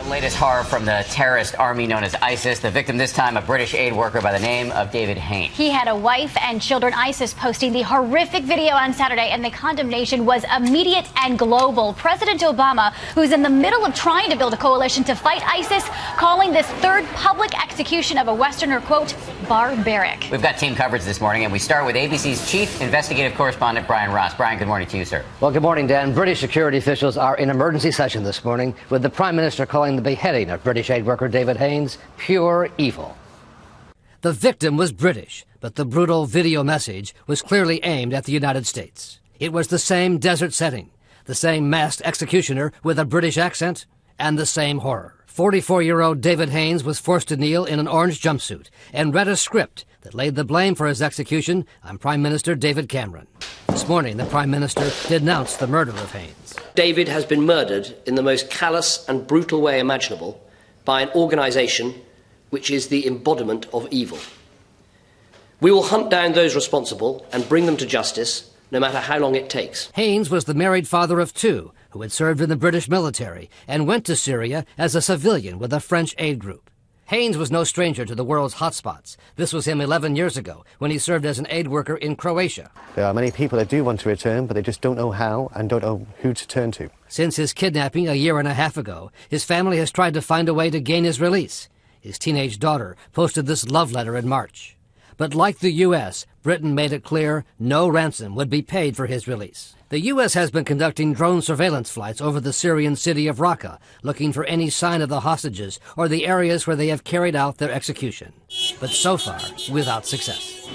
Latest horror from the terrorist army known as ISIS. The victim this time, a British aid worker by the name of David Haines. He had a wife and children. ISIS posting the horrific video on Saturday, and the condemnation was immediate and global. President Obama, who's in the middle of trying to build a coalition to fight ISIS, calling this third public execution of a Westerner, quote, barbaric. We've got team coverage this morning, and we start with ABC's chief investigative correspondent, Brian Ross. Brian, good morning to you, sir. Well, good morning, Dan. British security officials are in emergency session this morning, with the Prime Minister calling the beheading of British aid worker David Haines pure evil. The victim was British, but the brutal video message was clearly aimed at the United States. It was the same desert setting, the same masked executioner with a British accent, and the same horror. 44-year-old David Haines was forced to kneel in an orange jumpsuit and read a script that laid the blame for his execution on Prime Minister David Cameron. This morning, the Prime Minister denounced the murder of Haines. David has been murdered in the most callous and brutal way imaginable by an organisation which is the embodiment of evil. We will hunt down those responsible and bring them to justice, no matter how long it takes. Haines was the married father of two who had served in the British military and went to Syria as a civilian with a French aid group. Haines was no stranger to the world's hotspots. This was him 11 years ago when he served as an aid worker in Croatia. There are many people that do want to return, but they just don't know how and don't know who to turn to. Since his kidnapping a year and a half ago, his family has tried to find a way to gain his release. His teenage daughter posted this love letter in March. But like the U.S., Britain made it clear no ransom would be paid for his release. The U.S. has been conducting drone surveillance flights over the Syrian city of Raqqa, looking for any sign of the hostages or the areas where they have carried out their execution. But so far, without success.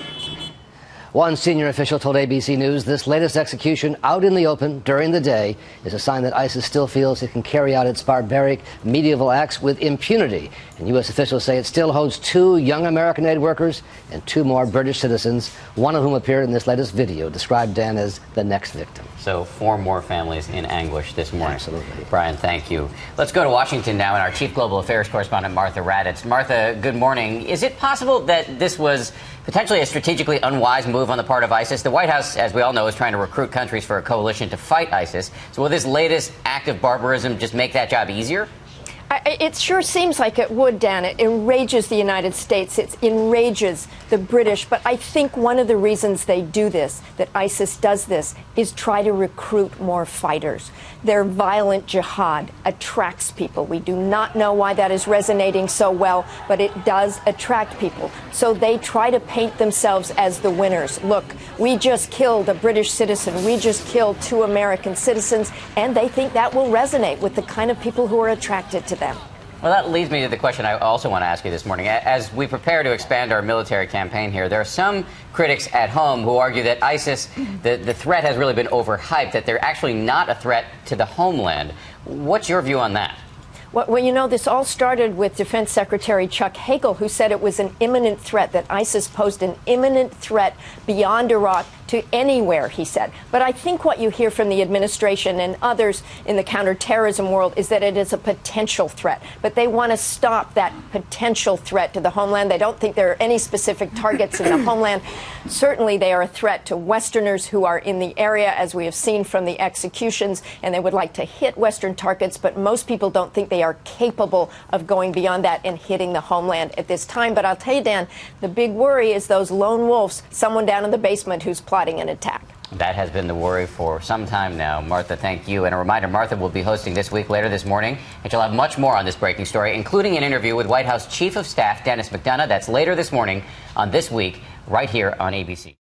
One senior official told ABC News this latest execution out in the open during the day is a sign that ISIS still feels it can carry out its barbaric medieval acts with impunity. And U.S. officials say it still holds two young American aid workers and two more British citizens, one of whom appeared in this latest video, described, Dan, as the next victim. So 4 more families in anguish this morning. Absolutely. Brian, thank you. Let's go to Washington now and our chief global affairs correspondent, Martha Raddatz. Martha, good morning. Is it possible that this was potentially a strategically unwise move on the part of ISIS? The White House, as we all know, is trying to recruit countries for a coalition to fight ISIS. So will this latest act of barbarism just make that job easier? It sure seems like it would, Dan. It enrages the United States. It enrages the British. But I think one of the reasons they do this, that ISIS does this, is try to recruit more fighters. Their violent jihad attracts people. We do not know why that is resonating so well, but it does attract people. So they try to paint themselves as the winners. Look, we just killed a British citizen. We just killed 2 American citizens. And they think that will resonate with the kind of people who are attracted to them. Well, that leads me to the question I also want to ask you this morning. As we prepare to expand our military campaign here, there are some critics at home who argue that ISIS, the threat has really been overhyped, that they're actually not a threat to the homeland. What's your view on that? Well, you know, this all started with Defense Secretary Chuck Hagel, who said it was an imminent threat, that ISIS posed an imminent threat beyond Iraq to anywhere, he said. But I think what you hear from the administration and others in the counterterrorism world is that it is a potential threat. But they want to stop that potential threat to the homeland. They don't think there are any specific targets in the homeland. Certainly they are a threat to Westerners who are in the area, as we have seen from the executions, and they would like to hit Western targets, but most people don't think they are capable of going beyond that and hitting the homeland at this time. But I'll tell you, Dan, the big worry is those lone wolves, someone down in the basement who's plotting an attack. That has been the worry for some time now. Martha, thank you. And a reminder, Martha will be hosting This Week later this morning, and she'll have much more on this breaking story, including an interview with White House Chief of Staff Dennis McDonough. That's later this morning on This Week, right here on ABC.